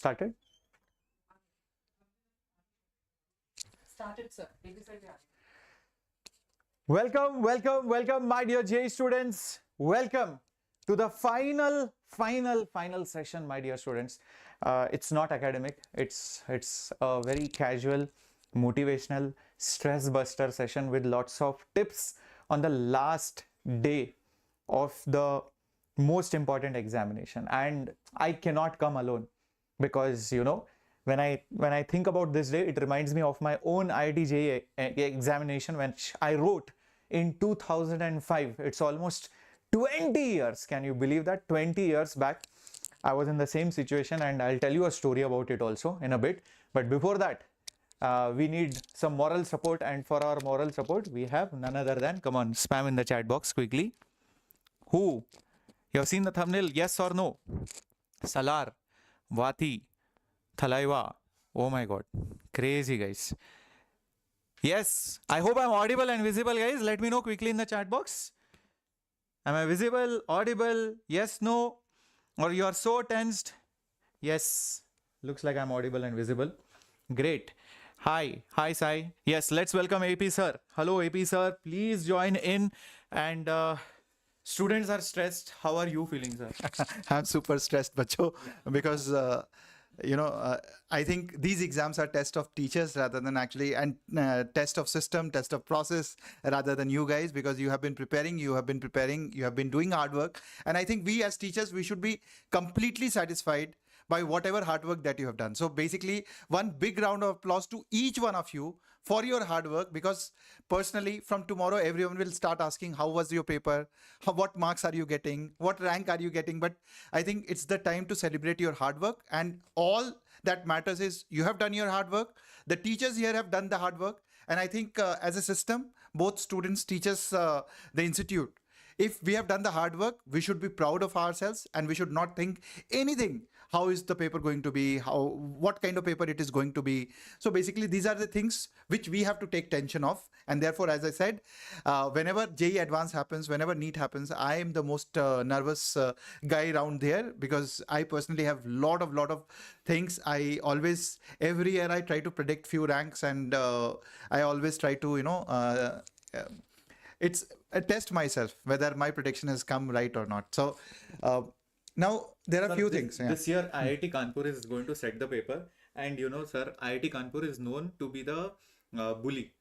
started? Started, sir. Welcome, my dear JEE students. Welcome to the final session, my dear students. It's not academic. It's a very casual, motivational, stress buster session with lots of tips on the last day of the most important examination. And I cannot come alone because, you know, when I think about this day, it reminds me of my own IITJEE examination, which I wrote in 2005. It's almost 20 years. Can you believe that? 20 years back, I was in the same situation, and I'll tell you a story about it also in a bit. But before that, we need some moral support, and for our moral support, we have none other than, come on, spam in the chat box quickly. Who? You have seen the thumbnail? Yes or no? Salar, Vati, Thalaiva. Oh my god, crazy guys. Yes, I hope I'm audible and visible, guys. Let me know quickly in the chat box. Am I visible, audible? Yes, no? Or you are so tensed? Yes, looks like I'm audible and visible. Great. Hi Sai. Yes, let's welcome AP sir. Hello AP sir, please join in. And students are stressed. How are you feeling, sir? I'm super stressed, bacho, because I think these exams are test of teachers rather than actually, and test of system, test of process rather than you guys, because you have been preparing, you have been doing hard work. And I think we as teachers, we should be completely satisfied by whatever hard work that you have done. So basically, one big round of applause to each one of you for your hard work, because personally from tomorrow, everyone will start asking, how was your paper? What marks are you getting? What rank are you getting? But I think it's the time to celebrate your hard work, and all that matters is you have done your hard work. The teachers here have done the hard work. And I think as a system, both students, teachers, the institute, if we have done the hard work, we should be proud of ourselves, and we should not think anything. How is the paper going to be? What kind of paper it is going to be? So basically, these are the things which we have to take tension of. And therefore, as I said, whenever JEE Advanced happens, whenever NEET happens, I am the most nervous guy around there, because I personally have lot of things. I always, every year I try to predict few ranks, and I always try to, it's a test myself whether my prediction has come right or not. So now there are a few things. Yeah. This year IIT Kanpur is going to set the paper, and you know, sir, IIT Kanpur is known to be the bully.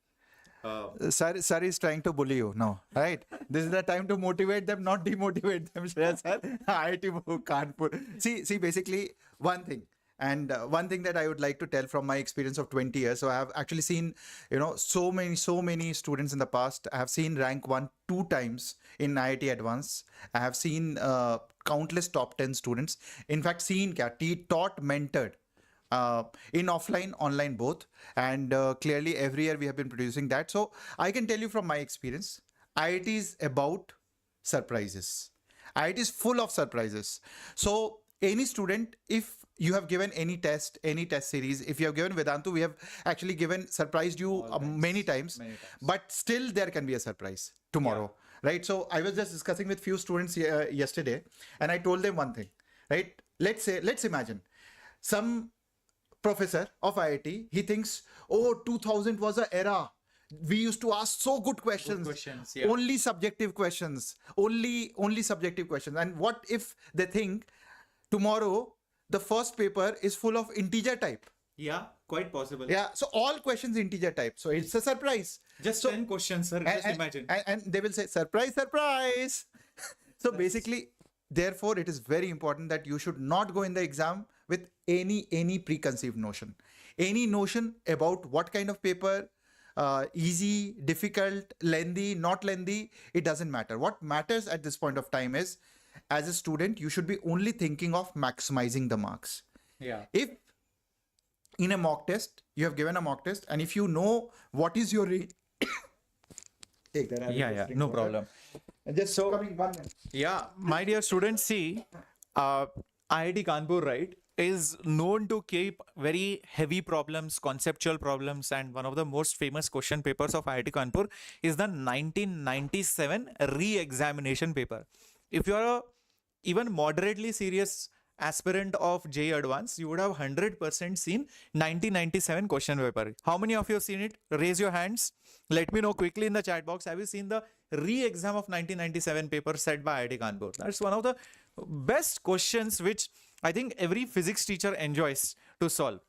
Sir is trying to bully you now, right? This is the time to motivate them, not demotivate them. Sir, IIT Kanpur. See, basically one thing. And one thing that I would like to tell from my experience of 20 years. So I have actually seen, so many students in the past. I have seen rank 1 2 times in IIT Advanced. I have seen countless top 10 students. In fact, taught, mentored in offline, online, both. And clearly every year we have been producing that. So I can tell you from my experience, IIT is about surprises. IIT is full of surprises. So any student, if you have given any test series, if you have given Vedantu, we have actually surprised you many times, but still there can be a surprise tomorrow, right? So I was just discussing with few students yesterday, and I told them one thing, right? Let's imagine some professor of IIT, he thinks, oh, 2000 was an era. We used to ask so good questions, only subjective questions, only subjective questions. And what if they think tomorrow the first paper is full of integer type? Yeah, quite possible. Yeah, so all questions integer type. So it's a surprise. Just 10 questions, sir. Just imagine. And they will say, surprise, surprise. So basically, therefore, it is very important that you should not go in the exam with any preconceived notion. Any notion about what kind of paper, easy, difficult, lengthy, not lengthy, it doesn't matter. What matters at this point of time is, as a student, you should be only thinking of maximizing the marks. Yeah. If in a mock test, you have given a mock test, and if you know what is your take that. Yeah, no problem. Just so coming 1 minute. Yeah, my dear students, see, IIT Kanpur, right, is known to keep very heavy problems, conceptual problems, and one of the most famous question papers of IIT Kanpur is the 1997 re-examination paper. If you are even moderately serious aspirant of JEE Advanced, you would have 100% seen 1997 question paper. How many of you have seen it? Raise your hands. Let me know quickly in the chat box. Have you seen the re-exam of 1997 paper set by IIT Kanpur? That's one of the best questions which I think every physics teacher enjoys to solve.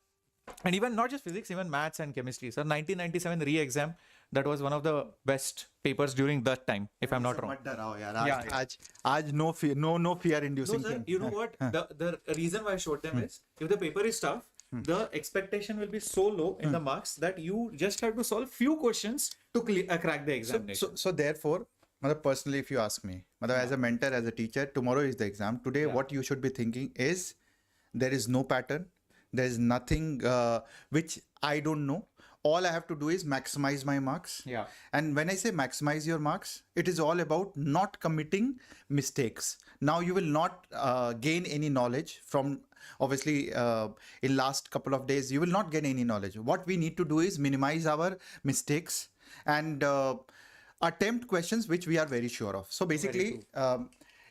And even not just physics, even maths and chemistry. So 1997 re-exam, that was one of the best papers during that time, if I'm not wrong. Aaj no fear inducing No, sir, thing. you know what? The reason why I showed them is, if the paper is tough, the expectation will be so low in the marks that you just have to solve few questions to crack the examination. So therefore, personally, if you ask me, as a mentor, as a teacher, tomorrow is the exam. Today, what you should be thinking is, there is no pattern. There is nothing which I don't know. All I have to do is maximize my marks. Yeah. And when I say maximize your marks, it is all about not committing mistakes. Now you will not gain any knowledge from, obviously, in last couple of days, you will not gain any knowledge. What we need to do is minimize our mistakes and attempt questions which we are very sure of. So basically,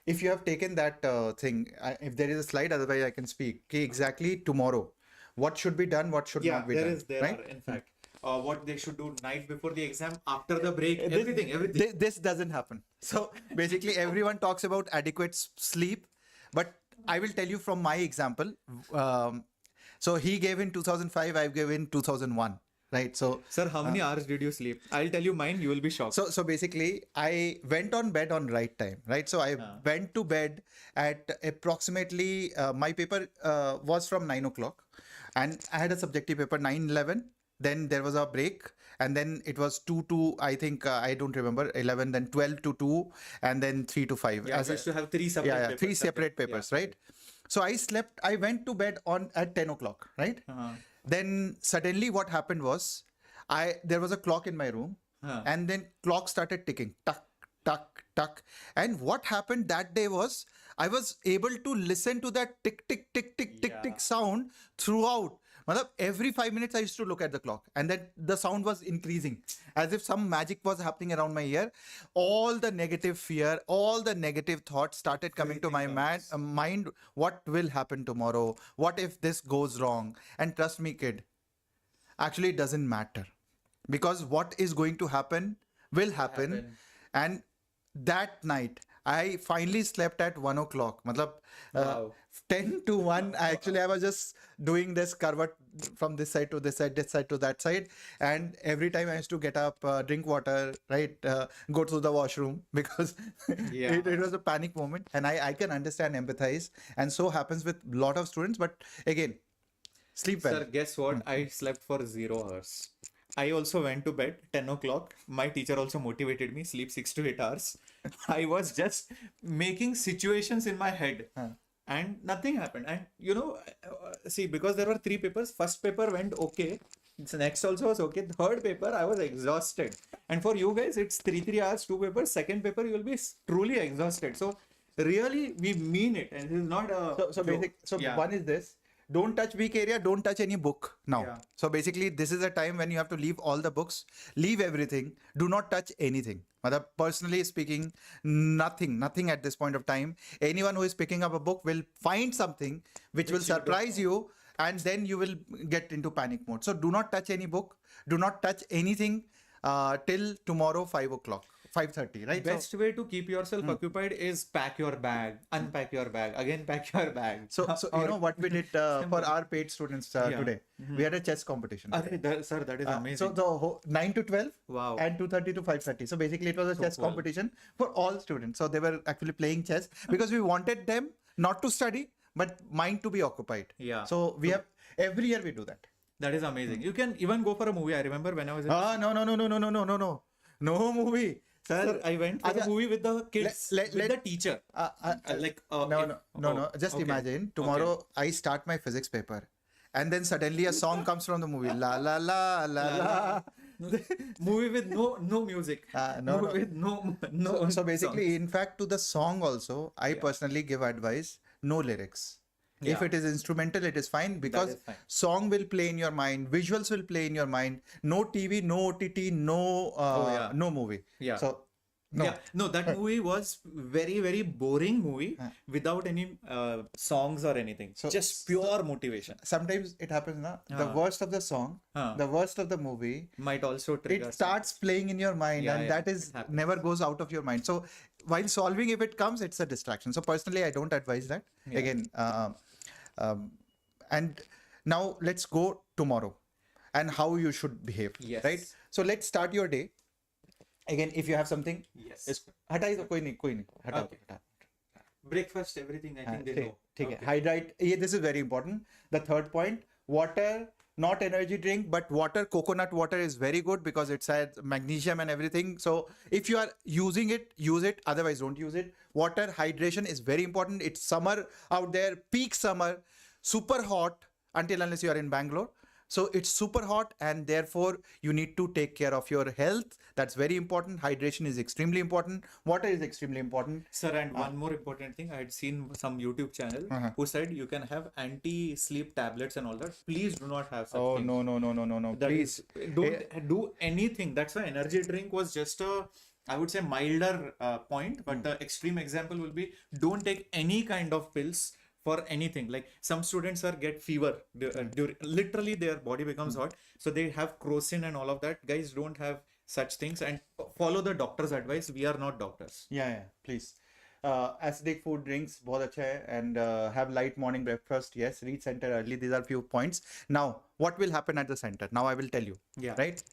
if you have taken that thing, if there is a slide, otherwise I can speak. Okay, exactly tomorrow, what should be done, what should not be done. There are, in fact, what they should do night before the exam, after the break, everything. This doesn't happen. So basically, everyone talks about adequate sleep, but I will tell you from my example. So he gave in 2005, I gave in 2001. Right. So, sir, how many hours did you sleep? I'll tell you mine. You will be shocked. So basically, I went on bed on right time. Right. So I went to bed at approximately my paper was from 9 o'clock, and I had a subjective paper 9:11. Then there was a break, and then it was 2 to, I think, I don't remember, 11, then 12 to 2, and then 3 to 5. Yeah, I used to have three separate papers. Three separate papers, right? So I went to bed at 10 o'clock, right? Then suddenly what happened was, there was a clock in my room, and then clock started ticking, tuck, tuck, tuck. And what happened that day was, I was able to listen to that tick, tick, tick, tick, tick, tick sound throughout. Every 5 minutes I used to look at the clock, and then the sound was increasing as if some magic was happening around my ear. All the negative fear, all the negative thoughts started coming to my mind. What will happen tomorrow? What if this goes wrong? And trust me, kid, actually it doesn't matter, because what is going to happen will happen. And that night, I finally slept at 1 o'clock. 10 to 1, I was just doing this curve from this side to this side to that side. And every time I used to get up, drink water, right? Go to the washroom, because it was a panic moment. And I can understand, empathize. And so happens with a lot of students. But again, sleep well. Sir, guess what? I slept for 0 hours. I also went to bed 10 o'clock. My teacher also motivated me, sleep 6 to 8 hours. I was just making situations in my head. And nothing happened. And see, because there were 3 papers, first paper went okay. The next also was okay. Third paper, I was exhausted. And for you guys, it's 3 hours, 2 papers. Second paper, you will be truly exhausted. So really, we mean it. And this is not a... One is this. Don't touch weak area. Don't touch any book now. Yeah. So basically, this is a time when you have to leave all the books, leave everything. Do not touch anything. Personally speaking, nothing at this point of time. Anyone who is picking up a book will find something which will surprise you, and then you will get into panic mode. So do not touch any book. Do not touch anything till tomorrow 5 o'clock. 5:30, right? Best way to keep yourself occupied is pack your bag, unpack your bag, again pack your bag. So you know what we did for our paid students today? We had a chess competition. Sir, that is amazing. So the 9 to 12 wow. and 2:30 to 5:30. So basically it was a chess competition for all students. So they were actually playing chess because we wanted them not to study, but mind to be occupied. Yeah. So we have, every year we do that. That is amazing. You can even go for a movie. I remember when I was No movie. Sir, I went for a movie with the kids, with the teacher. No. Just imagine, tomorrow I start my physics paper, and then suddenly a song comes from the movie. La la la la la. Movie with no music. With no. So basically, in fact, to the song also, I personally give advice: no lyrics. If it is instrumental, it is fine, because song will play in your mind, visuals will play in your mind. No TV, no OTT, no movie. Yeah. So No. Yeah, no, that movie was very, very boring movie without any songs or anything. So- Just pure motivation. Sometimes it happens, na? The Ah. worst of the song, Ah. the worst of the movie, Might also trigger. it starts playing in your mind, Yeah, and yeah, that is it happens. never goes out of your mind. So while solving, if it comes, it's a distraction. So personally, I don't advise that. Yeah. Again, and now let's go tomorrow and how you should behave. Yes. Right. So let's start your day. Again, if you have something, Yes. हटा ही दो, कोई नहीं, हटाओ, Okay. हटाओ. Breakfast, everything, I think they know. ठीक है. Okay. Hydrate. Yeah, this is very important. The third point, water, not energy drink, but water. Coconut water is very good because it's has magnesium and everything. So if you are using it, use it. Otherwise, don't use it. Water hydration is very important. It's summer out there, peak summer, super hot until unless you are in Bangalore. So it's super hot, and therefore you need to take care of your health. That's very important. Hydration is extremely important. Water is extremely important. Sir, and one more important thing, I had seen some YouTube channel who said you can have anti-sleep tablets and all that. Please do not have such Oh things. no! That Please. is- don't do anything. That's why energy drink was just a, I would say, milder point. But the extreme example will be don't take any kind of pills for anything. Like some students get fever during, literally their body becomes hot, so they have crocin and all of that. Guys, don't have such things and follow the doctor's advice. We are not doctors. Yeah, please. Acidic food drinks, बहुत अच्छा है, and have light morning breakfast. Yes, reach center early. These are few points. Now, what will happen at the center? Now I will tell you. Yeah. Right.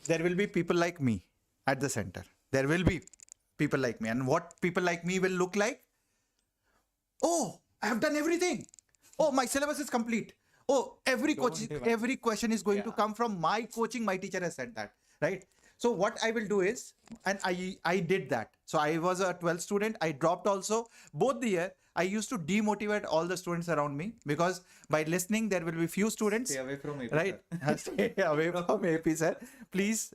There will be people like me at the center. There will be people like me, and what people like me will look like? Oh, I have done everything. Oh, my syllabus is complete. Oh, every question is going to come from my coaching. My teacher has said that, right? So what I will do is, and I did that. So I was a 12th student. I dropped also. Both the year, I used to demotivate all the students around me because by listening, there will be few students. Stay away from it. Right? Stay away from AP, sir. Please,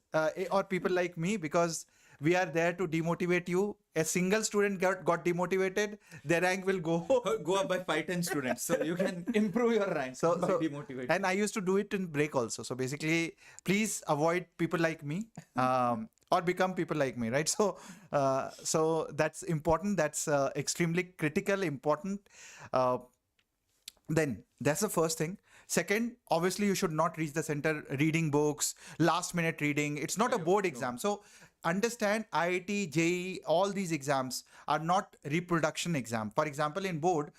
or people like me, because we are there to demotivate you. A single student got demotivated, their rank will go. Go up by 5-10 students, so you can improve your rank by demotivating. And I used to do it in break also. So basically, please avoid people like me, or become people like me, right? So, so that's important. That's extremely critical, important. Then that's the first thing. Second, obviously, you should not reach the center reading books, last minute reading. It's not a board exam. So understand IIT, JEE, all these exams are not reproduction exam. For example, in board,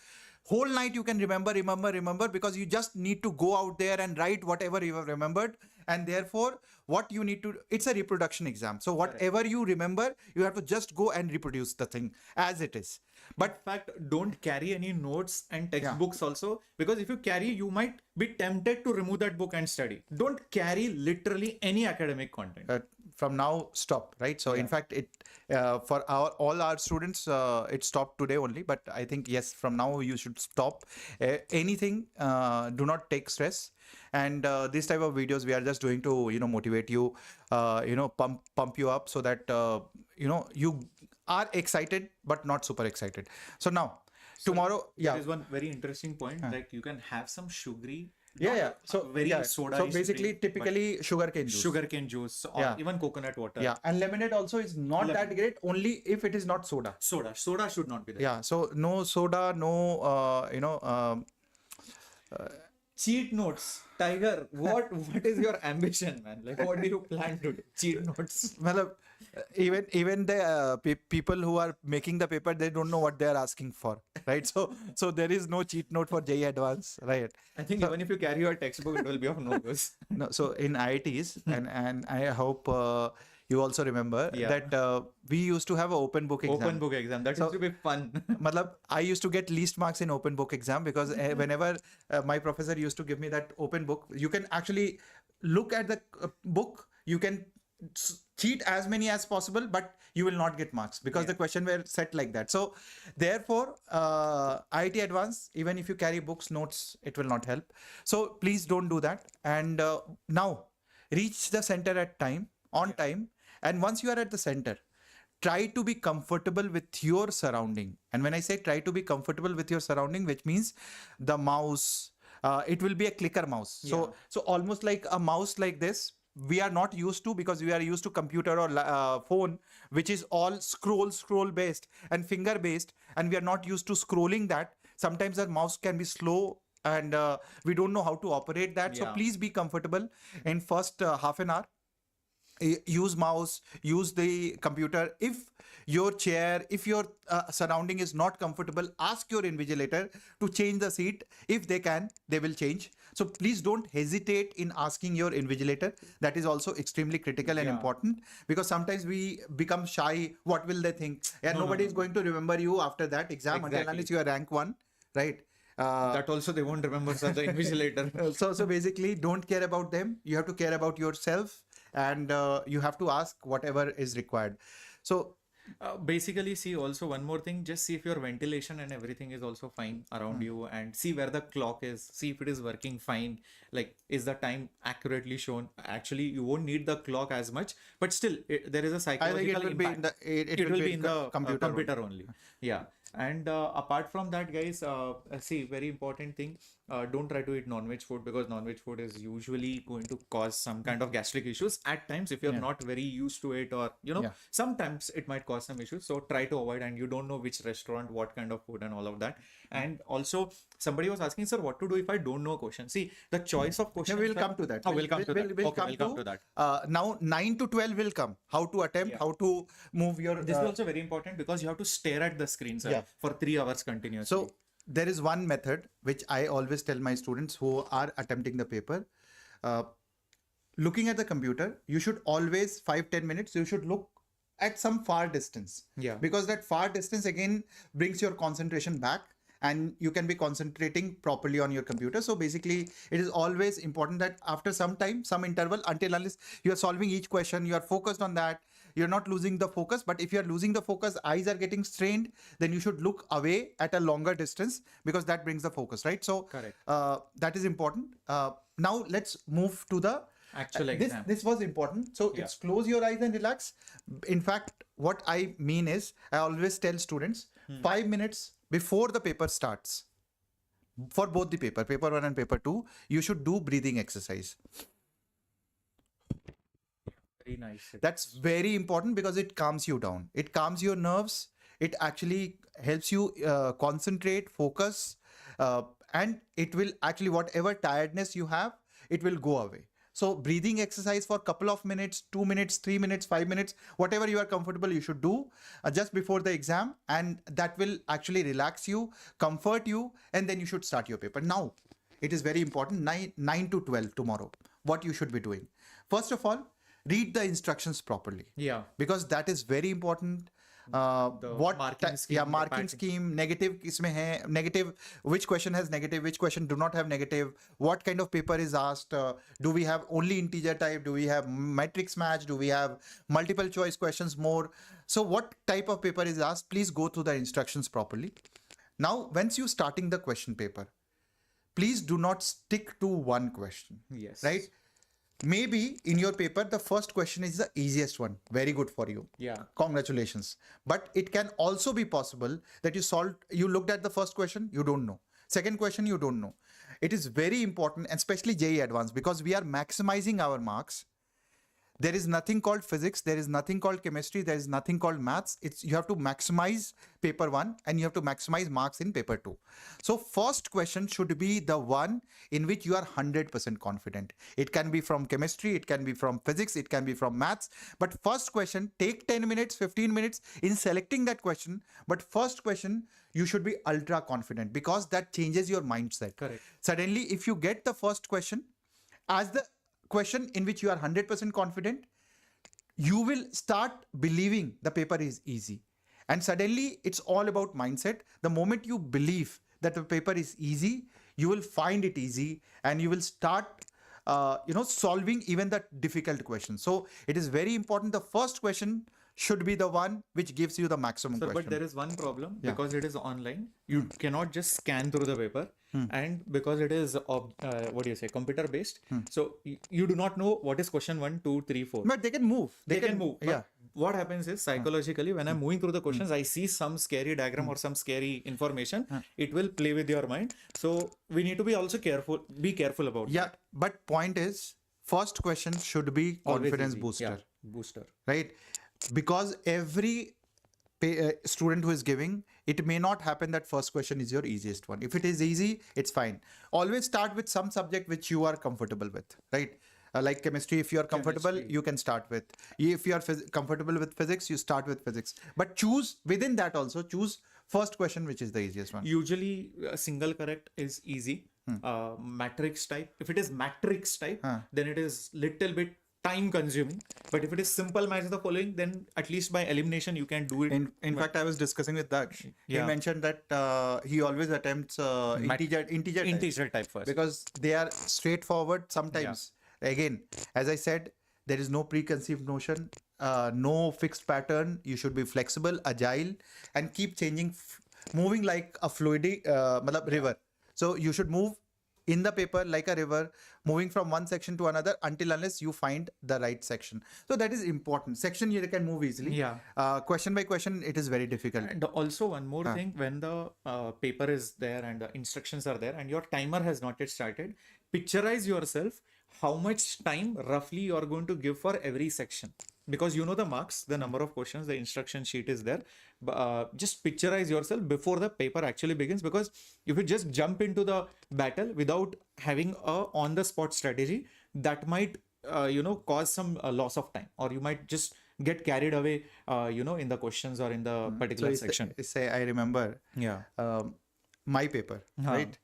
whole night you can remember, because you just need to go out there and write whatever you have remembered. And therefore, what you need to, it's a reproduction exam. So whatever you remember, you have to just go and reproduce the thing as it is. But in fact, don't carry any notes and textbooks also, because if you carry, you might be tempted to remove that book and study. Don't carry literally any academic content. From now, stop, right? So in fact, it for all our students, it stopped today only. But I think, yes, from now you should stop anything. Do not take stress. And this type of videos we are just doing to, motivate you, pump you up so that, you are excited, but not super excited. So now, tomorrow, There is one very interesting point, like you can have some sugary, So very soda. So basically, typically sugarcane juice. Sugarcane juice, or even coconut water. Yeah, and lemonade also is not that great. Only if it is not soda. Soda should not be there. Yeah, so no soda, no Cheat notes, Tiger. What is your ambition, man? Like, what do you plan to do? Cheat notes. well, even the people who are making the paper, they don't know what they are asking for, right? So there is no cheat note for JEE Advanced, right? I think even if you carry your textbook, it will be of no use. No, so in IITs, and I hope you also remember that we used to have an open book exam. Open book exam. That used to be fun. Matlab, I used to get least marks in open book exam because whenever my professor used to give me that open book, you can actually look at the book, you can cheat as many as possible, but you will not get marks because the question were set like that. So therefore, IIT Advanced, even if you carry books, notes, it will not help. So please don't do that. And now reach the center at time, on time. And once you are at the center, try to be comfortable with your surrounding. And when I say try to be comfortable with your surrounding, which means the mouse, it will be a clicker mouse. So almost like a mouse like this. we are not used to, because we are used to computer or phone, which is all scroll based and finger based, and we are not used to scrolling that. Sometimes the mouse can be slow, and we don't know how to operate that. So Yeah. please be comfortable in first half an hour. Use mouse, use the computer. If your chair, if your surrounding is not comfortable, ask your invigilator to change the seat. If they can, they will change. So please don't hesitate in asking your invigilator. That is also extremely critical and Yeah. important, because sometimes we become shy. What will they think? And nobody is going to remember you after that exam until Exactly. unless you are rank 1, right? That also they won't remember, sir, the invigilator. So basically, don't care about them. You have to care about yourself, and you have to ask whatever is required. So Basically, see also one more thing, just see if your ventilation and everything is also fine around you, and see where the clock is, see if it is working fine, like is the time accurately shown. Actually, you won't need the clock as much, but still there is a I psychological think it will be in impact. the It will be in the computer. only. Yeah. And apart from that, guys, see, very important thing, don't try to eat non-veg food, because non-veg food is usually going to cause some kind of gastric issues at times if you're Yeah. not very used to it, or Yeah. sometimes it might cause some issues. So try to avoid, and you don't know which restaurant, what kind of food, and all of that. And also, somebody was asking, sir, what to do if I don't know a question? See, the choice of Yeah, questions. we'll come to that. Oh, we'll come to that. We'll Okay, come we'll come to that. Now 9 to 12 will come. How to attempt, Yeah. how to move your. This is also very important, because you have to stare at the screen, sir, Yeah. for 3 hours continuously. So there is one method which I always tell my students who are attempting the paper. Looking at the computer, you should always 5-10 minutes. You should look at some far distance. Yeah. Because that far distance again brings your concentration back, and you can be concentrating properly on your computer. So basically, it is always important that after some time, some interval, until unless you are solving each question, you are focused on that, you're not losing the focus. But if you are losing the focus, eyes are getting strained, then you should look away at a longer distance, because that brings the focus, right? So Correct. that is important. Now let's move to the Actual this exam. this was important. So Yeah. it's close your eyes and relax. In fact, what I mean is, I always tell students 5 minutes before the paper starts, for both the paper 1 and paper 2, you should do breathing exercise. Very nice. That's very important, because it calms you down. It calms your nerves. It actually helps you concentrate, focus, and it will actually, whatever tiredness you have, it will go away. So breathing exercise for a couple of minutes, 2 minutes, 3 minutes, 5 minutes, whatever you are comfortable, you should do just before the exam. And that will actually relax you, comfort you, and then you should start your paper. Now, it is very important, 9 to 12 tomorrow, what you should be doing. First of all, read the instructions properly. Yeah. Because that is very important. What marking scheme, yeah, the marking pattern. scheme, negative kisme hai, negative, which question has negative, which question do not have negative, what kind of paper is asked, do we have only integer type, do we have matrix match, do we have multiple choice questions more? So what type of paper is asked, please go through the instructions properly. Now once you starting the question paper, please do not stick to one question. Yes. Right? Maybe in your paper, the first question is the easiest one. Very good for you. Yeah. Congratulations. But it can also be possible that you looked at the first question, you don't know. Second question, you don't know. It is very important, especially JEE Advanced, because we are maximizing our marks. There is nothing called physics. There is nothing called chemistry. There is nothing called maths. You have to maximize paper 1 and you have to maximize marks in paper 2. So first question should be the one in which you are 100% confident. It can be from chemistry. It can be from physics. It can be from maths. But first question, take 10 minutes, 15 minutes in selecting that question. But first question, you should be ultra confident, because that changes your mindset. Correct. Suddenly, if you get the first question as the question in which you are 100% confident, you will start believing the paper is easy. And suddenly it's all about mindset. The moment you believe that the paper is easy, you will find it easy, and you will start solving even the difficult questions. So it is very important. The first question should be the one which gives you the maximum Sir, question. but there is one problem, Yeah. because it is online. You cannot just scan through the paper, and because it is computer based. So you do not know what is question 1, 2, 3, 4. But they can move. They can move. But Yeah. what happens is, psychologically, when I'm moving through the questions, I see some scary diagram or some scary information. It will play with your mind. So we need to be also careful. Be careful about Yeah. But point is, first question should be Always confidence easy. booster, Yeah, booster. right? Because every student who is giving, it may not happen that first question is your easiest one. If it is easy, it's fine. Always start with some subject which you are comfortable with, right? Like chemistry, if you are comfortable, Chemistry. you can start with. If you are comfortable with physics, you start with physics. But choose within that also, choose first question which is the easiest one. Usually, a single correct is easy. Matrix type. If it is matrix type, then it is little bit time consuming. But if it is simple match the following, then at least by elimination you can do it. In fact, I was discussing with Daksh. Yeah. He mentioned that he always attempts integer type. Integer type first. Because they are straightforward sometimes. Again, as I said, there is no preconceived notion, no fixed pattern. You should be flexible, agile, and keep changing, moving like a fluid river. So you should move in the paper like a river, moving from one section to another unless you find the right section. So that is important. Section you can move easily. Yeah. Question by question, it is very difficult. And also one more thing, when the paper is there and the instructions are there and your timer has not yet started, picturize yourself how much time roughly you are going to give for every section. Because you know the marks, the number of questions, the instruction sheet is there. Just picturize yourself before the paper actually begins. Because if you just jump into the battle without having a on-the-spot strategy, that might, cause some loss of time. Or you might just get carried away, in the questions or in the particular section. Say, I remember Yeah. my paper, right?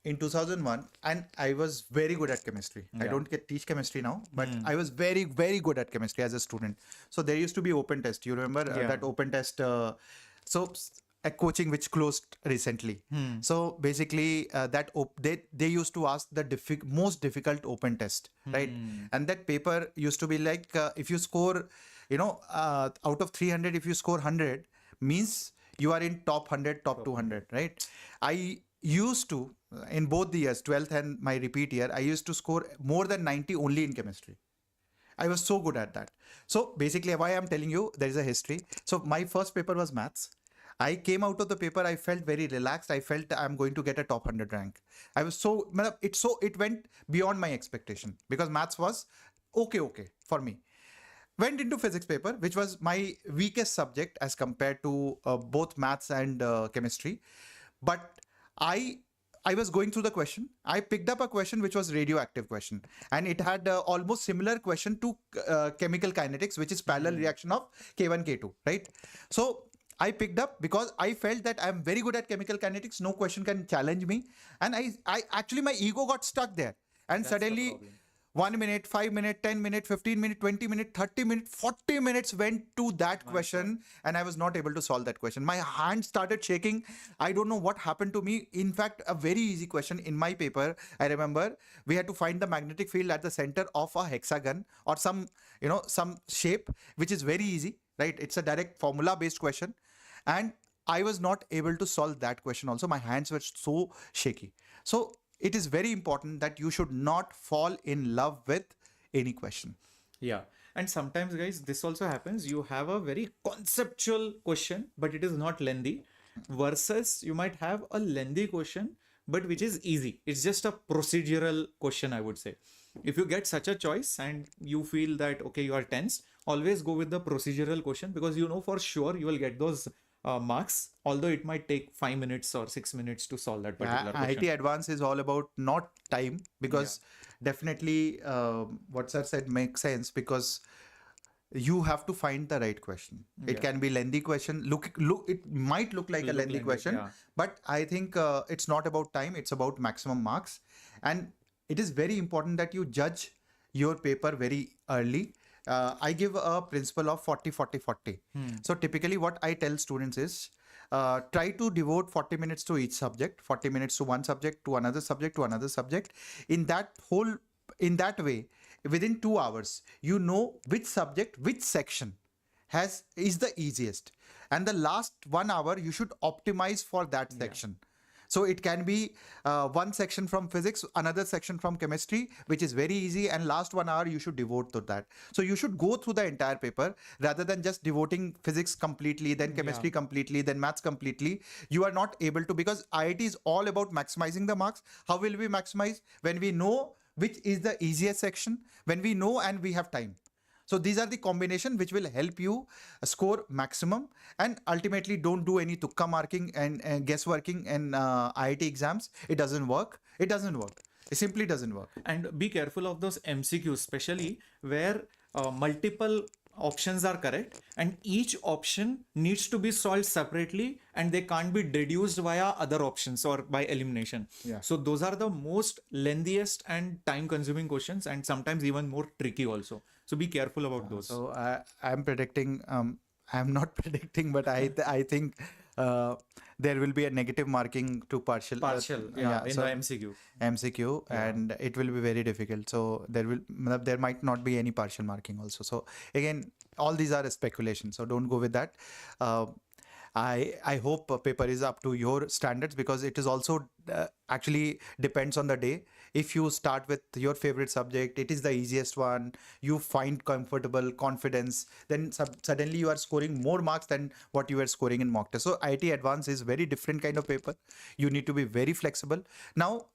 In 2001, and I was very good at chemistry. I don't teach chemistry now, but I was very, very good at chemistry as a student. So there used to be open test. You remember that open test? So a coaching which closed recently. So basically, they used to ask the most difficult open test, right? And that paper used to be like, if you score, out of 300, if you score 100, means you are in top 100, top 200, right? I used to, in both the years, 12th and my repeat year, I used to score more than 90 only in chemistry. I was so good at that. So basically, why I'm telling you, there is a history. So my first paper was maths. I came out of the paper, I felt very relaxed. I felt I'm going to get a top 100 rank. I was it went beyond my expectation because maths was okay for me. Went into physics paper, which was my weakest subject as compared to both maths and chemistry. But I was going through the question. I picked up a question which was radioactive question, and it had almost similar question to chemical kinetics, which is parallel reaction of K1, K2, right? So I picked up because I felt that I'm very good at chemical kinetics. No question can challenge me. And I actually, my ego got stuck there. And suddenly 1 minute, 5 minutes, 10 minutes, 15 minutes, 20 minutes, 30 minutes, 40 minutes went to that question, and I was not able to solve that question. My hand started shaking. I don't know what happened to me. In fact, a very easy question in my paper, I remember we had to find the magnetic field at the center of a hexagon or some shape, which is very easy, right? It's a direct formula based question. And I was not able to solve that question also. My hands were so shaky. So it is very important that you should not fall in love with any question. Yeah. And sometimes, guys, this also happens. You have a very conceptual question, but it is not lengthy. Versus you might have a lengthy question, but which is easy. It's just a procedural question, I would say. If you get such a choice and you feel that, okay, you are tense, always go with the procedural question because you know for sure you will get those marks, although it might take 5 minutes or 6 minutes to solve that particular question. IIT Advanced is all about not time because definitely what sir said makes sense because you have to find the right question. It can be lengthy question. Look, it might look like a lengthy question, but I think it's not about time. It's about maximum marks. And it is very important that you judge your paper very early. I give a principle of 40-40-40. So typically what I tell students is try to devote 40 minutes to each subject, 40 minutes to one subject, to another subject, to another subject. In that way, within 2 hours, you know which subject, which section is the easiest. And the last 1 hour, you should optimize for that section. So it can be one section from physics, another section from chemistry, which is very easy. And last 1 hour, you should devote to that. So you should go through the entire paper rather than just devoting physics completely, then chemistry completely, then maths completely. You are not able to because IIT is all about maximizing the marks. How will we maximize? When we know which is the easiest section, when we know and we have time. So these are the combination which will help you score maximum, and ultimately don't do any tukka marking and guessworking in IIT exams. It doesn't work. It doesn't work. It simply doesn't work. And be careful of those MCQs, especially where multiple options are correct and each option needs to be solved separately and they can't be deduced via other options or by elimination. Yeah. So those are the most lengthiest and time consuming questions, and sometimes even more tricky also. So be careful about those. So I'm predicting. I'm not predicting, but I think there will be a negative marking to partial. In so the MCQ. MCQ, and it will be very difficult. So there might not be any partial marking also. So again, all these are speculation. So don't go with that. I hope a paper is up to your standards, because it is also actually depends on the day. If you start with your favorite subject, it is the easiest one, you find comfortable, confidence, then suddenly you are scoring more marks than what you were scoring in mock test. So IIT Advanced is very different kind of paper. You need to be very flexible. Now,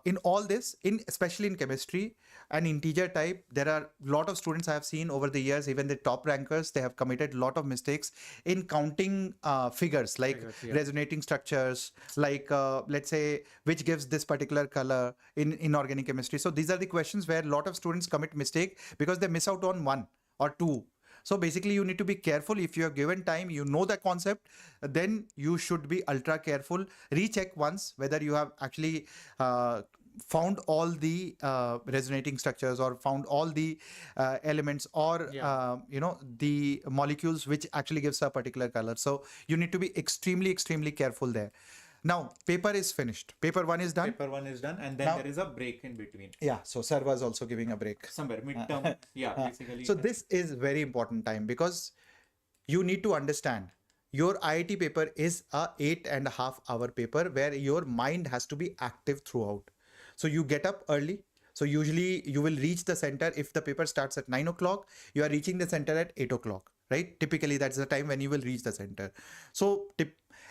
in all this, especially in chemistry and integer type, there are a lot of students I have seen over the years, even the top rankers, they have committed a lot of mistakes in counting figures, like resonating structures, like let's say which gives this particular color in inorganic chemistry. So these are the questions where a lot of students commit mistake because they miss out on one or two. So basically, you need to be careful. If you are given time, you know the concept, then you should be ultra careful. Recheck once whether you have actually found all the resonating structures or found all the elements or the molecules which actually gives a particular color. So you need to be extremely careful there. Now, paper is finished. Paper 1 is done. Paper 1 is done, and then Now, there is a break in between. Yeah, so sir was also giving a break. Somewhere, midterm. Basically. So this is very important time, because you need to understand your IIT paper is a 8.5 hour paper where your mind has to be active throughout. So you get up early. So usually you will reach the center. If the paper starts at 9 o'clock, you are reaching the center at 8 o'clock, right? Typically that's the time when you will reach the center. So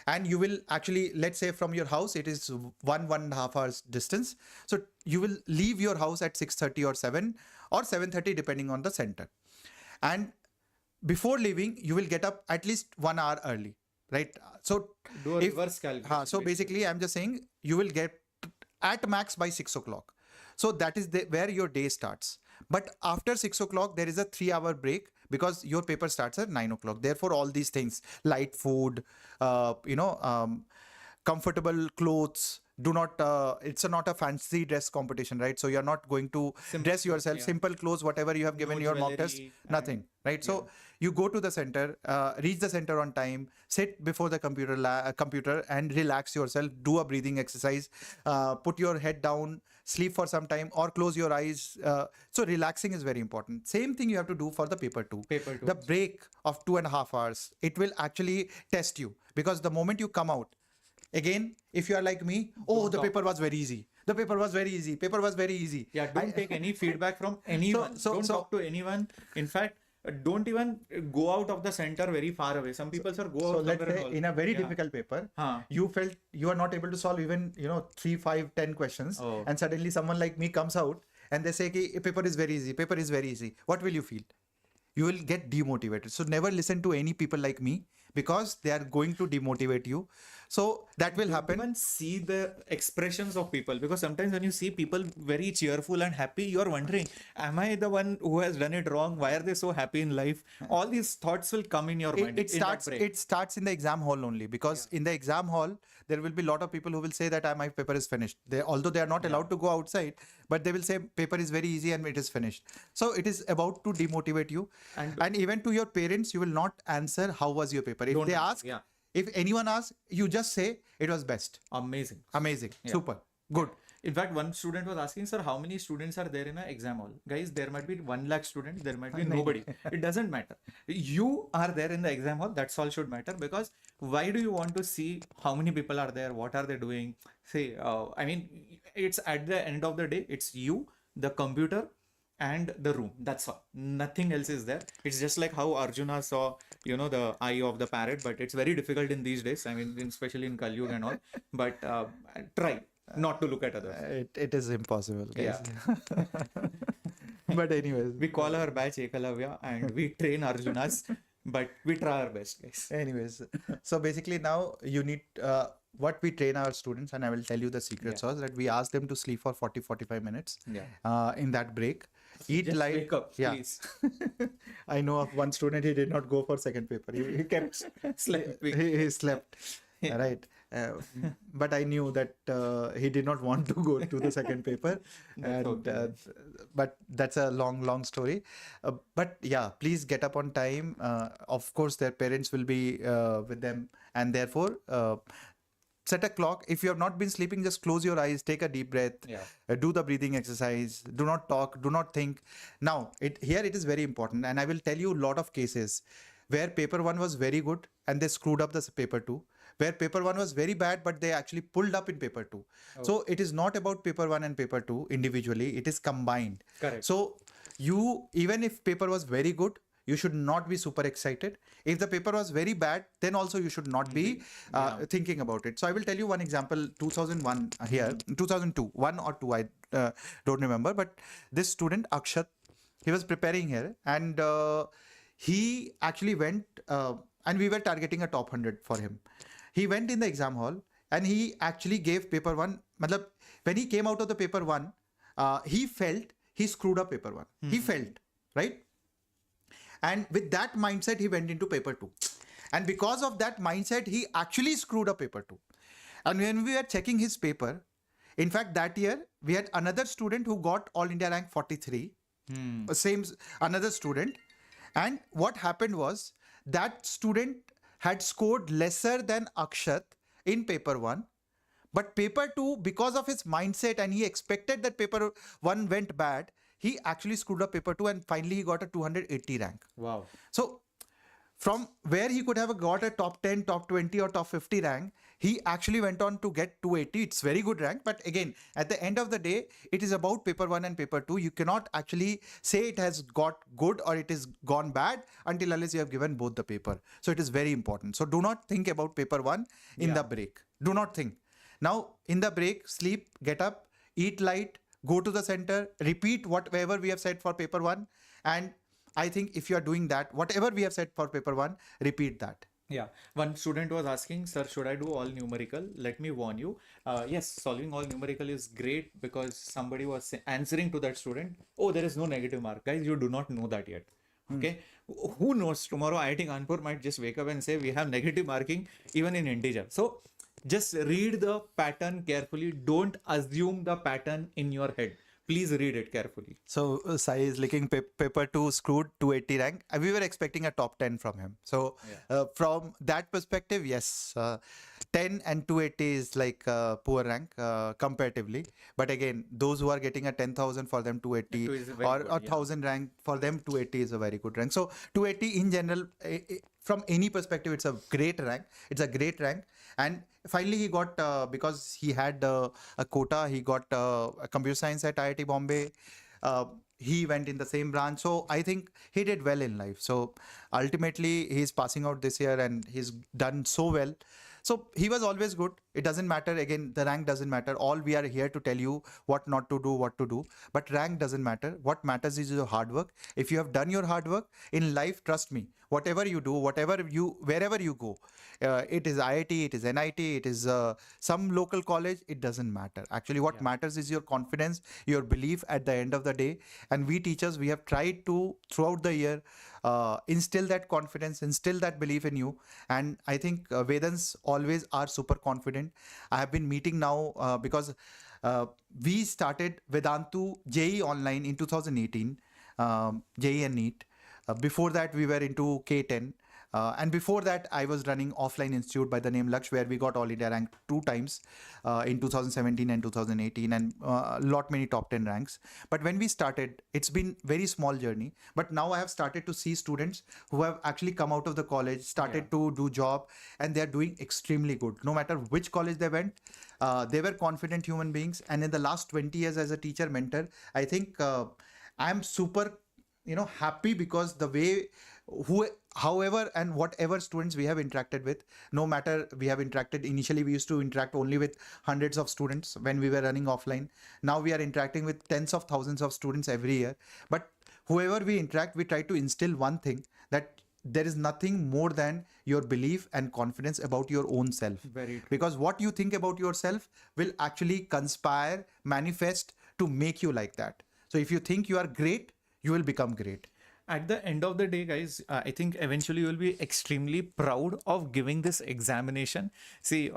and you will actually, let's say from your house, it is 1.5 hours distance. So you will leave your house at 6:30 or 7 or 7:30, depending on the center. And before leaving, you will get up at least 1 hour early, right? So do a reverse calculation. So basically, I'm just saying you will get at max by 6 o'clock. So that is where your day starts. But after 6 o'clock, there is a 3-hour break, because your paper starts at 9 o'clock. Therefore, all these things, light food, comfortable clothes, do not, it's not a fancy dress competition, right? So you're not going to dress yourself, simple clothes, whatever you have given your mock test, nothing, right? So you go to the center, reach the center on time, sit before the computer and relax yourself, do a breathing exercise, put your head down, sleep for some time or close your eyes. So relaxing is very important. Same thing you have to do for the paper 2. The break of 2.5 hours, it will actually test you, because the moment you come out, again, if you are like me, the paper was very easy. The paper was very easy. Paper was very easy. Yeah, don't take any feedback from anyone. Don't talk to anyone. In fact, don't even go out of the center very far away. Some people go out. So let's say in a very difficult paper, you felt you are not able to solve even 3, 5, 10 questions, and suddenly someone like me comes out and they say, paper is very easy. Paper is very easy. What will you feel? You will get demotivated. So never listen to any people like me, because they are going to demotivate you. So that will happen. Even see the expressions of people, because sometimes when you see people very cheerful and happy, you are wondering, am I the one who has done it wrong? Why are they so happy in life? All these thoughts will come in your mind. It starts in the exam hall only, because in the exam hall, there will be a lot of people who will say that my paper is finished. Although they are not allowed to go outside, but they will say paper is very easy and it is finished. So it is about to demotivate you. And even to your parents, you will not answer how was your paper. If they ask, if anyone asks, you just say it was best. Amazing. Super. Good. In fact, one student was asking, sir, how many students are there in an exam hall? Guys, there might be 1 lakh students, there might be nobody. It doesn't matter. You are there in the exam hall, that's all should matter, because why do you want to see how many people are there? What are they doing? Say, it's at the end of the day, it's you, the computer, and the room. That's all. Nothing else is there. It's just like how Arjuna saw, the eye of the parrot, but it's very difficult in these days. Especially in Kali Yuga and all. But try. not to look at others. It is impossible, guys. Yeah. But anyways, We call our batch Ekalavya and we train Arjunas, but we try our best, guys. anyways, so basically now you need what we train our students, and I will tell you the secret sauce, that we ask them to sleep for 40-45 minutes in that break. Eat Just light. wake up, Yeah. please. I know of one student, he did not go for second paper. He kept Sleeping. he slept. Right. But I knew that he did not want to go to the second paper. That's And okay. but that's a long story. But yeah, please get up on time. Of course, their parents will be with them, and therefore set a clock. If you have not been sleeping, just close your eyes, take a deep breath, Yeah. do the breathing exercise, do not talk, do not think. Now, here it is very important, and I will tell you a lot of cases where paper one was very good and they screwed up the paper two, where paper one was very bad but they actually pulled up in paper two. So it is not about paper one and paper two individually, it is combined. Correct. So you, even if paper was very good, you should not be super excited. If the paper was very bad, then also you should not be thinking about it. So I will tell you one example. 2001 here, 2002, 1 or 2, I don't remember. But this student Akshat, he was preparing here, and he actually went, and we were targeting a top 100 for him. He went in the exam hall and he actually gave paper one. Matlab, when he came out of the paper one, he felt he screwed up paper one. He felt, right? And with that mindset, he went into paper two. And because of that mindset, he actually screwed up paper two. And when we were checking his paper, in fact, that year, we had another student who got All India rank 43. Another student. And what happened was, that student had scored lesser than Akshat in paper one. But paper two, because of his mindset, and he expected that paper one went bad, he actually screwed up paper two, and finally he got a 280 rank. Wow. So from where he could have got a top 10, top 20 or top 50 rank, he actually went on to get 280. It's very good rank. But again, at the end of the day, it is about paper one and paper two. You cannot actually say it has got good or it is gone bad until unless you have given both the paper. So it is very important. So do not think about paper one in the break. Do not think. Now in the break, sleep, get up, eat light, go to the center, repeat whatever we have said for paper one. And I think if you are doing that, whatever we have said for paper one, repeat that. Yeah. One student was asking, sir, should I do all numerical? Let me warn you. Yes, solving all numerical is great, because somebody was answering to that student, oh, there is no negative mark. Guys, you do not know that yet. Okay. Who knows? Tomorrow IIT Kanpur might just wake up and say, we have negative marking even in integer. So just read the pattern carefully. Don't assume the pattern in your head. Please read it carefully. So Sai is licking paper 2 screwed 280 rank. We were expecting a top 10 from him. So from that perspective, yes, 10 and 280 is like poor rank comparatively. But again, those who are getting a 10,000, for them 280 Two is very or good, a 1,000 rank, for them 280 is a very good rank. So 280 in general, from any perspective, it's a great rank. It's a great rank. And finally, he got, because he had a quota, he got a computer science at IIT Bombay. He went in the same branch. So I think he did well in life. So ultimately, he's passing out this year and he's done so well. So he was always good. It doesn't matter. Again, the rank doesn't matter. All we are here to tell you what not to do, what to do. But rank doesn't matter. What matters is your hard work. If you have done your hard work in life, trust me, whatever you do, wherever you go, it is IIT, it is NIT, it is some local college, it doesn't matter. Actually, what matters is your confidence, your belief at the end of the day. And we teachers, we have tried to, throughout the year, instill that confidence, instill that belief in you. And I think Vedans always are super confident. I have been meeting now because we started Vedantu JEE online in 2018, JEE and NEET. Before that, we were into K10. And before that, I was running offline institute by the name Laksh, where we got All India rank 2 times in 2017 and 2018, and lot many top 10 ranks. But when we started, it's been very small journey. But now I have started to see students who have actually come out of the college, started to do job, and they're doing extremely good. No matter which college they went, they were confident human beings. And in the last 20 years as a teacher mentor, I think I'm super happy because the way however and whatever students we have interacted with, no matter we have interacted initially, we used to interact only with hundreds of students when we were running offline. Now we are interacting with tens of thousands of students every year. But whoever we interact, we try to instill one thing, that there is nothing more than your belief and confidence about your own self. Very true. Because what you think about yourself will actually conspire, manifest to make you like that. So if you think you are great, you will become great. At the end of the day, guys, I think eventually you will be extremely proud of giving this examination. See,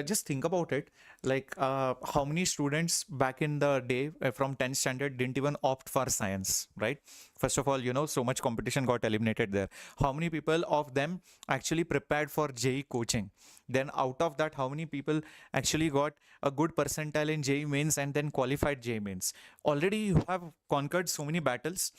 just think about it. Like, how many students back in the day from 10th standard didn't even opt for science, right? First of all, so much competition got eliminated there. How many people of them actually prepared for JEE coaching? Then out of that, how many people actually got a good percentile in JEE mains and then qualified JEE mains? Already you have conquered so many battles.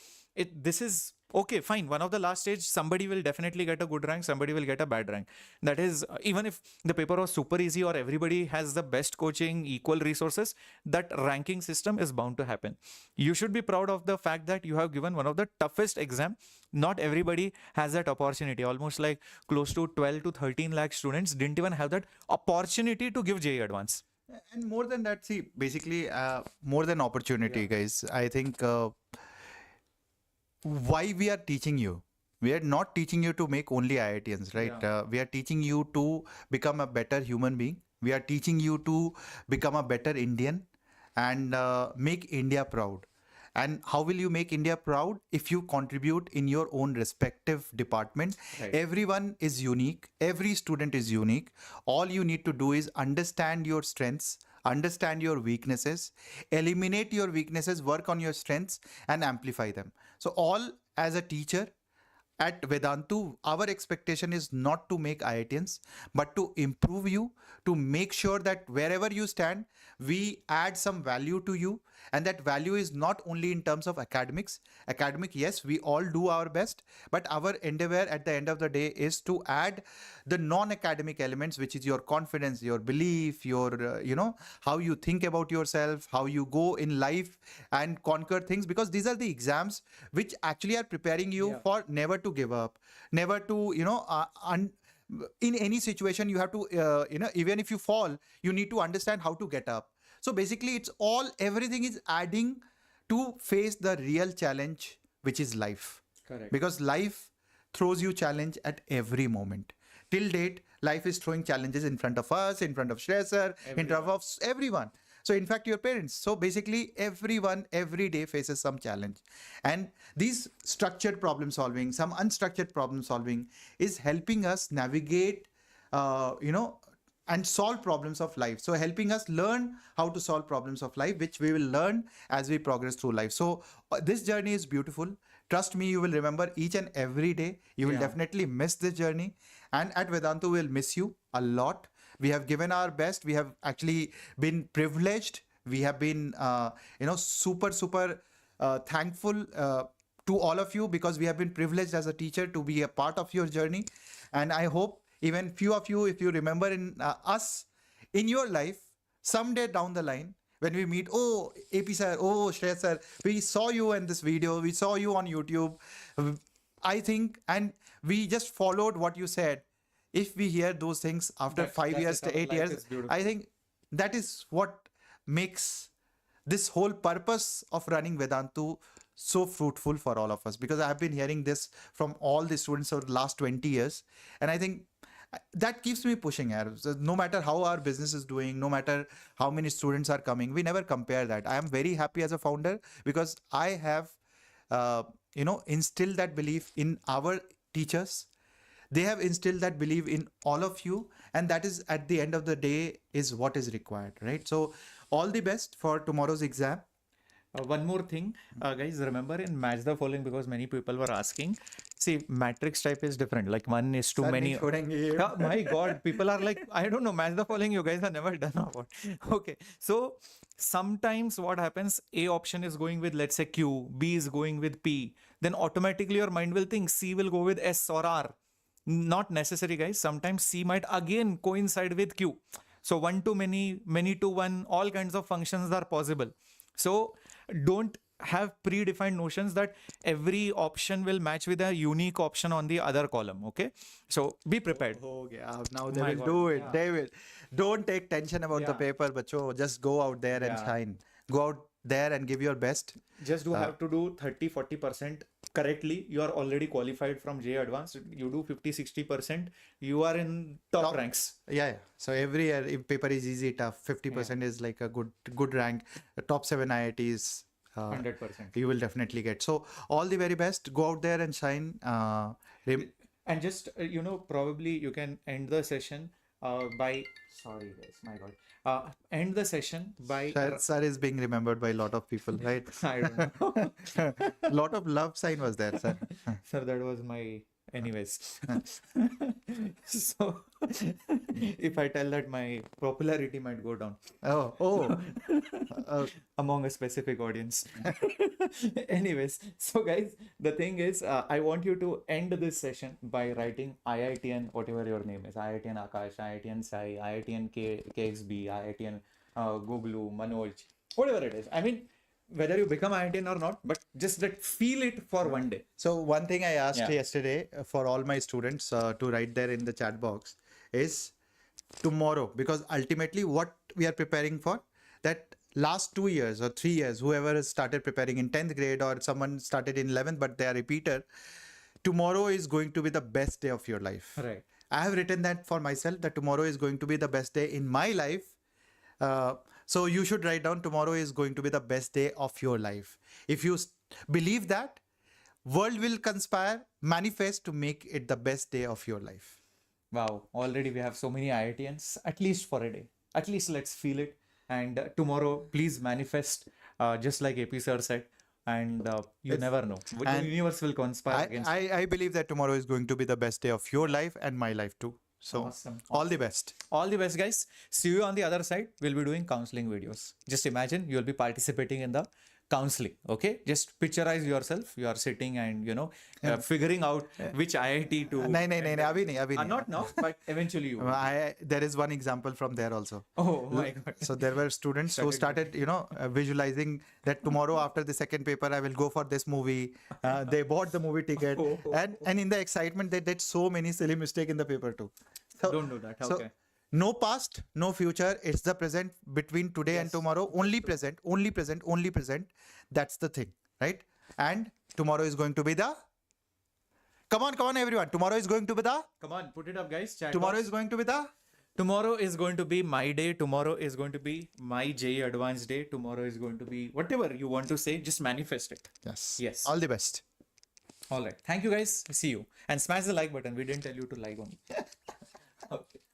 This is okay, fine. One of the last stage, somebody will definitely get a good rank, somebody will get a bad rank. That is, even if the paper was super easy or everybody has the best coaching, equal resources, that ranking system is bound to happen. You should be proud of the fact that you have given one of the toughest exam. Not everybody has that opportunity. Almost like close to 12 to 13 lakh students didn't even have that opportunity to give JEE Advanced. And more than that, see, basically, more than opportunity, guys, I think why we are teaching you. We are not teaching you to make only IITians, right? Yeah. We are teaching you to become a better human being. We are teaching you to become a better Indian and make India proud. And how will you make India proud? If you contribute in your own respective department. Right. Everyone is unique. Every student is unique. All you need to do is understand your strengths, understand your weaknesses, eliminate your weaknesses, work on your strengths, and amplify them. So, all as a teacher at Vedantu, our expectation is not to make IITians, but to improve you, to make sure that wherever you stand, we add some value to you. And that value is not only in terms of academics. Academic, yes, we all do our best, but our endeavor at the end of the day is to add the non-academic elements, which is your confidence, your belief, your, how you think about yourself, how you go in life and conquer things, because these are the exams which actually are preparing you for never to give up, never to, in any situation you have to, even if you fall, you need to understand how to get up. So basically everything is adding to face the real challenge, which is life. Correct. Because life throws you challenge at every moment. Till date, life is throwing challenges in front of us, in front of Shreyas, in front of everyone. So in fact, your parents. So basically everyone every day faces some challenge. And these structured problem solving, some unstructured problem solving is helping us navigate, and solve problems of life. So helping us learn how to solve problems of life, which we will learn as we progress through life. So this journey is beautiful. Trust me, you will remember each and every day. You will definitely miss this journey. And at Vedantu, we'll miss you a lot. We have given our best. We have actually been privileged. We have been, super thankful to all of you, because we have been privileged as a teacher to be a part of your journey. And I hope even few of you, if you remember us in your life, someday down the line, when we meet, oh, AP sir, oh, Shreyas sir, we saw you in this video, we saw you on YouTube, I think, and we just followed what you said. If we hear those things after 5 years to 8 years, I think that is what makes this whole purpose of running Vedantu so fruitful for all of us. Because I have been hearing this from all the students over the last 20 years. And I think that keeps me pushing. No matter how our business is doing, no matter how many students are coming, we never compare that. I am very happy as a founder because I have, instilled that belief in our teachers. They have instilled that belief in all of you. And that is, at the end of the day, is what is required, right? So all the best for tomorrow's exam. One more thing, guys, remember in match the following, because many people were asking, see, matrix type is different. Like 1 is too many. My God, people are like, I don't know, match the following, you guys have never done or what? Okay. So sometimes what happens, A option is going with, let's say, Q, B is going with P. Then automatically your mind will think C will go with S or R. Not necessary, guys. Sometimes C might again coincide with Q. So 1 to many, many to 1, all kinds of functions are possible. So don't have predefined notions that every option will match with a unique option on the other column. Okay, so be prepared. Okay, now they My will God, do it. yeah. They will. Don't take tension about the Yeah. paper, bacho. Just go out there and Yeah. shine. Go out there and give your best. Just do have to do 30-40% correctly. You are already qualified from JEE Advanced. You do 50-60%. You are in top ranks. Yeah, yeah. So every year, if paper is easy, tough, 50% is like a good rank. The top 7 IITs. 100%. You will definitely get. So all the very best. Go out there and shine. And just probably you can end the session by, sorry guys, my God, end the session by Sir is being remembered by a lot of people, right? I don't know. Lot of love sign was there, sir. Sir, that was my anyways. So if I tell that, my popularity might go down Oh. among a specific audience. Anyways, so guys, the thing is, I want you to end this session by writing IITN, whatever your name is, IITN Akash, IITN Sai, IITN KXB, IITN Guglu, Manoj, whatever it is. I mean, whether you become IITN or not, but just that feel it for one day. So one thing I asked Yeah. yesterday for all my students to write there in the chat box is tomorrow, because ultimately what we are preparing for, that last 2 years or 3 years, whoever has started preparing in 10th grade or someone started in 11th but they are repeater, tomorrow is going to be the best day of your life. Right. I have written that for myself, that tomorrow is going to be the best day in my life. So you should write down, tomorrow is going to be the best day of your life. If you believe that, world will conspire, manifest to make it the best day of your life. Wow, already we have so many IITians, at least for a day. At least let's feel it. And tomorrow, please manifest, just like AP sir said. And you never know. The and universe will conspire against you. I believe that tomorrow is going to be the best day of your life and my life too. So Awesome. all the best. All the best, guys. See you on the other side. We'll be doing counseling videos. Just imagine you'll be participating in the counseling. Okay, just picturize yourself. You are sitting and figuring out which IIT to. No, abhi nahi. Not now, but eventually you. There is one example from there also. Oh my God. So there were students who started, visualizing that tomorrow after the second paper, I will go for this movie. They bought the movie ticket, and in the excitement, they did so many silly mistakes in the paper too. So, Don't do that. So Okay. no past, no future. It's the present between today and tomorrow. Only present, only present, only present. That's the thing, right? And tomorrow is going to be the. Come on, everyone. Tomorrow is going to be the. Come on, put it up, guys. Chat Tomorrow box. is going to be the. Tomorrow is going to be my day. Tomorrow is going to be my JEE Advanced day. Tomorrow is going to be whatever you want to say. Just manifest it. Yes. Yes. All the best. All right. Thank you, guys. See you. And smash the like button. We didn't tell you to like only.